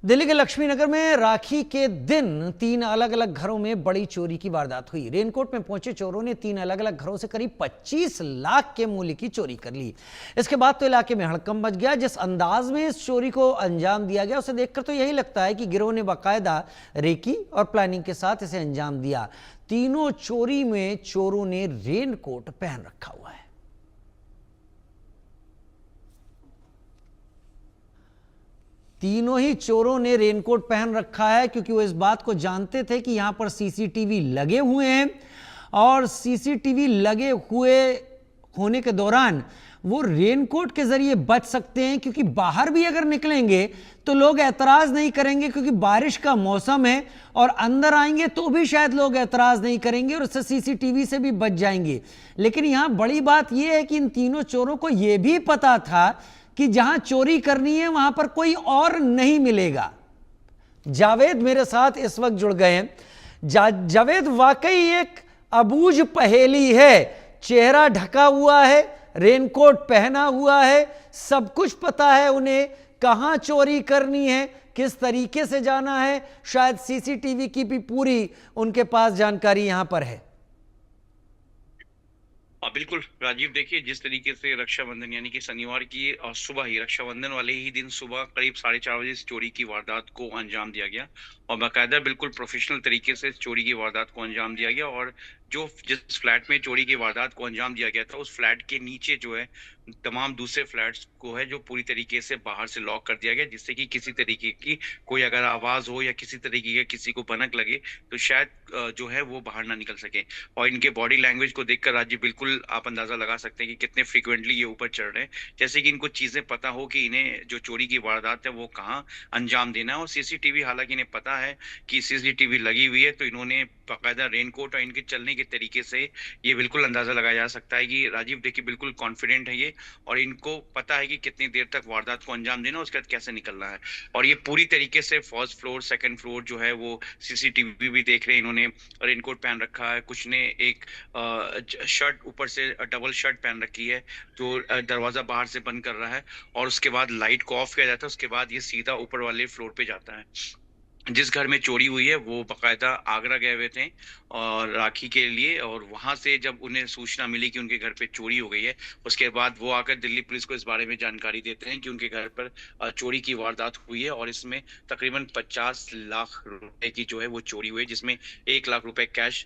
दिल्ली के लक्ष्मीनगर में राखी के दिन 3 अलग अलग घरों में बड़ी चोरी की वारदात हुई। रेनकोट में पहुंचे चोरों ने 3 अलग अलग घरों से करीब 25 लाख के मूल्य की चोरी कर ली। इसके बाद तो इलाके में हड़कंप मच गया। जिस अंदाज में इस चोरी को अंजाम दिया गया उसे देखकर तो यही लगता है कि गिरोह ने बाकायदा रेकी और प्लानिंग के साथ इसे अंजाम दिया। तीनों चोरी में चोरों ने रेनकोट पहन रखा हुआ है। तीनों ही चोरों ने रेनकोट पहन रखा है क्योंकि वो इस बात को जानते थे कि यहां पर सीसीटीवी लगे हुए हैं और सीसीटीवी लगे हुए होने के दौरान वो रेनकोट के जरिए बच सकते हैं, क्योंकि बाहर भी अगर निकलेंगे तो लोग एतराज नहीं करेंगे क्योंकि बारिश का मौसम है, और अंदर आएंगे तो भी शायद लोग एतराज नहीं करेंगे और उससे सीसीटीवी से भी बच जाएंगे। लेकिन यहां बड़ी बात यह है कि इन तीनों चोरों को यह भी पता था कि जहां चोरी करनी है वहां पर कोई और नहीं मिलेगा। जावेद मेरे साथ इस वक्त जुड़ गए हैं। जावेद, वाकई एक अबूझ पहेली है। चेहरा ढका हुआ है, रेनकोट पहना हुआ है, सब कुछ पता है उन्हें कहां चोरी करनी है, किस तरीके से जाना है। शायद सीसीटीवी की भी पूरी उनके पास जानकारी यहां पर है। बिल्कुल राजीव, देखिए जिस तरीके से रक्षाबंधन यानी कि शनिवार की सुबह ही, रक्षाबंधन वाले ही दिन सुबह करीब 4:30 बजे इस चोरी की वारदात को अंजाम दिया गया और बाकायदा बिल्कुल प्रोफेशनल तरीके से इस चोरी की वारदात को अंजाम दिया गया। और जिस फ्लैट में चोरी की वारदात को अंजाम दिया गया था उस फ्लैट के नीचे जो है तमाम दूसरे फ्लैट्स को है जो पूरी तरीके से बाहर से लॉक कर दिया गया, जिससे कि किसी तरीके की कोई अगर आवाज हो या किसी तरीके का किसी को भनक लगे तो शायद जो है वो बाहर ना निकल सके। और इनके बॉडी लैंग्वेज को देखकर राजीव बिल्कुल आप अंदाजा लगा सकते हैं कि कितने फ्रिक्वेंटली ये ऊपर चढ़ रहे हैं, जैसे कि इनको चीजें पता हो कि इन्हें जो चोरी की वारदात है वो कहाँ अंजाम देना है। और सीसीटीवी, हालांकि इन्हें पता है कि सीसीटीवी लगी हुई है, तो इन्होंने बाकायदा रेनकोट और इनके चलने के तरीके से ये बिल्कुल अंदाजा लगाया जा सकता है कि राजीव देखिए बिल्कुल कॉन्फिडेंट है ये, और इनको पता है कि कितनी देर तक वारदात को अंजाम देना, उसके बाद कैसे निकलना है। और ये पूरी तरीके से फर्स्ट फ्लोर सेकंड फ्लोर जो है वो सीसीटीवी भी देख रहे हैं। इन्होंने रेनकोट पहन रखा है, कुछ ने एक शर्ट ऊपर से डबल शर्ट पहन रखी है जो दरवाजा बाहर से बंद कर रहा है, और उसके बाद लाइट को ऑफ किया जाता है। उसके बाद ये सीधा ऊपर वाले फ्लोर पे जाता है। जिस घर में चोरी हुई है वो बकायदा आगरा गए हुए थे और राखी के लिए, और वहां से जब उन्हें सूचना मिली कि उनके घर पे चोरी हो गई है, उसके बाद वो आकर दिल्ली पुलिस को इस बारे में जानकारी देते हैं कि उनके घर पर चोरी की वारदात हुई है और इसमें तकरीबन 50 लाख रुपए की जो है वो चोरी हुई है, जिसमें 1 लाख रुपए कैश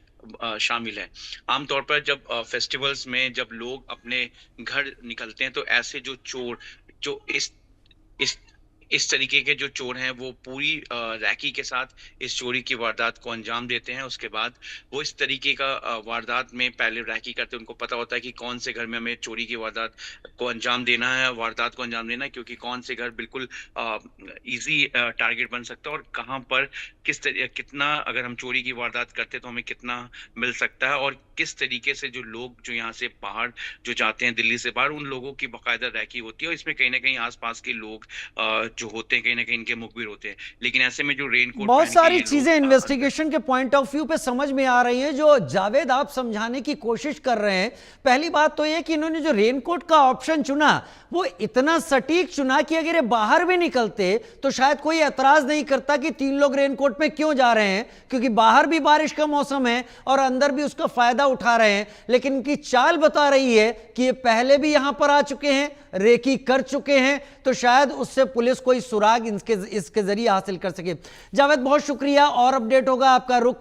शामिल है। आमतौर पर जब फेस्टिवल्स में जब लोग अपने घर निकलते हैं तो ऐसे जो चोर जो इस इस तरीके के जो चोर हैं वो पूरी रैकी के साथ इस चोरी की वारदात को अंजाम देते हैं। उसके बाद वो इस तरीके का वारदात में पहले रैकी करते हैं। उनको पता होता है कि कौन से घर में हमें चोरी की वारदात को अंजाम देना है, वारदात को अंजाम देना है, क्योंकि कौन से घर बिल्कुल इजी टारगेट बन सकता है और कहाँ पर कितना अगर हम चोरी की वारदात करते तो हमें कितना मिल सकता है, और किस तरीके से जो लोग जो यहाँ से बाहर जो जाते हैं दिल्ली से बाहर, उन लोगों की बाकायदा रैकी होती है। और इसमें कहीं ना कहीं आसपास के लोग जो होते हैं कहीं ना कहीं इनके मुखबिर होते हैं। लेकिन ऐसे में जो रेनकोट बहुत सारी चीजें इन्वेस्टिगेशन के पॉइंट ऑफ व्यू पे समझ में आ रही हैं जो जावेद आप समझाने की कोशिश कर रहे हैं। पहली बात तो यह कि इन्होंने जो रेनकोट का ऑप्शन चुना वो इतना सटीक चुना कि अगर ये बाहर भी निकलते तो शायद कोई एतराज नहीं करता कि 3 लोग रेनकोट में क्यों जा रहे हैं, क्योंकि बाहर भी बारिश का मौसम है और अंदर भी उसका फायदा उठा रहे हैं। लेकिन इनकी चाल बता रही है कि ये पहले भी यहां पर आ चुके हैं, रेकी कर चुके हैं, तो शायद उससे पुलिस कोई सुराग इसके जरिए हासिल कर सके। जावेद बहुत शुक्रिया, और अपडेट होगा आपका रुख